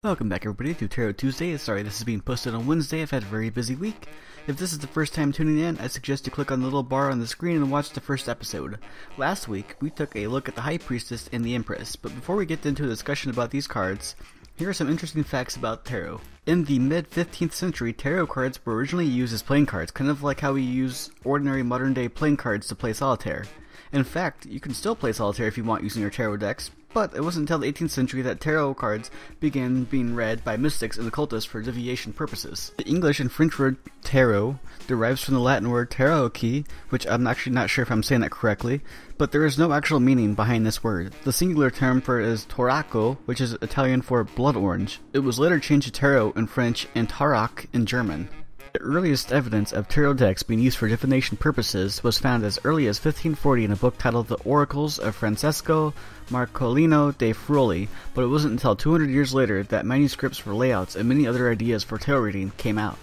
Welcome back everybody to Tarot Tuesday. Sorry this is being posted on Wednesday, I've had a very busy week. If this is the first time tuning in, I suggest you click on the little bar on the screen and watch the first episode. Last week, we took a look at the High Priestess and the Empress, but before we get into a discussion about these cards, here are some interesting facts about tarot. In the mid-15th century, tarot cards were originally used as playing cards, kind of like how we use ordinary modern-day playing cards to play solitaire. In fact, you can still play solitaire if you want using your tarot decks, but it wasn't until the 18th century that tarot cards began being read by mystics and occultists for divination purposes. The English and French word tarot derives from the Latin word tarochi, which I'm actually not sure if I'm saying that correctly, but there is no actual meaning behind this word. The singular term for it is toracco, which is Italian for blood orange. It was later changed to tarot in French and taroc in German. The earliest evidence of tarot decks being used for divination purposes was found as early as 1540 in a book titled The Oracles of Francesco Marcolino de Friuli, but it wasn't until 200 years later that manuscripts for layouts and many other ideas for tarot reading came out.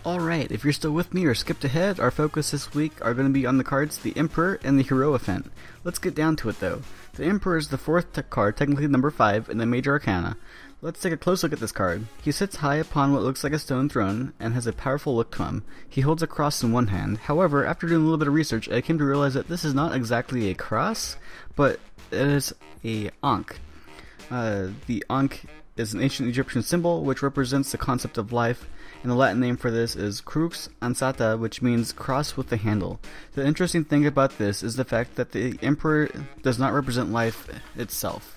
Alright, if you're still with me or skipped ahead, our focus this week are going to be on the cards the Emperor and the Hierophant. Let's get down to it though. The Emperor is the fourth card, technically number 5, in the Major Arcana. Let's take a close look at this card. He sits high upon what looks like a stone throne and has a powerful look to him. He holds a cross in one hand. However, after doing a little bit of research, I came to realize that this is not exactly a cross, but it is a ankh. The ankh is an ancient Egyptian symbol which represents the concept of life, and the Latin name for this is crux ansata, which means cross with the handle. The interesting thing about this is the fact that the Emperor does not represent life itself.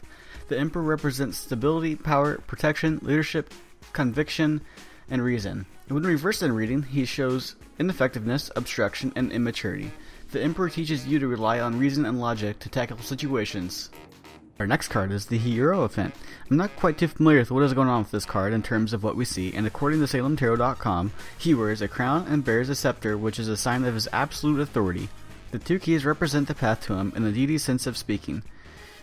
The Emperor represents stability, power, protection, leadership, conviction, and reason. When reversed in reading, he shows ineffectiveness, obstruction, and immaturity. The Emperor teaches you to rely on reason and logic to tackle situations. Our next card is the Hierophant. I'm not quite too familiar with what is going on with this card in terms of what we see, and according to SalemTarot.com, he wears a crown and bears a scepter, which is a sign of his absolute authority. The two keys represent the path to him in the deity sense of speaking.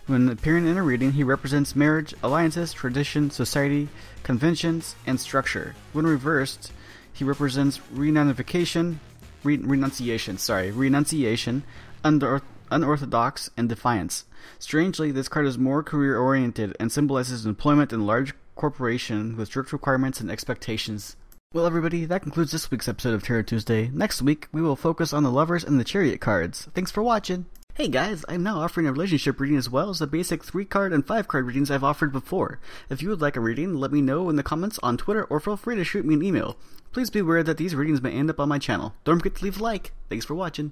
When appearing in a reading, he represents marriage, alliances, tradition, society, conventions, and structure. When reversed, he represents renunciation, unorthodox, and defiance. Strangely, this card is more career-oriented and symbolizes employment in a large corporation with strict requirements and expectations. Well everybody, that concludes this week's episode of Tarot Tuesday. Next week, we will focus on the Lovers and the Chariot cards. Thanks for watching! Hey guys, I'm now offering a relationship reading as well as the basic 3-card and 5-card readings I've offered before. If you would like a reading, let me know in the comments on Twitter or feel free to shoot me an email. Please be aware that these readings may end up on my channel. Don't forget to leave a like. Thanks for watching.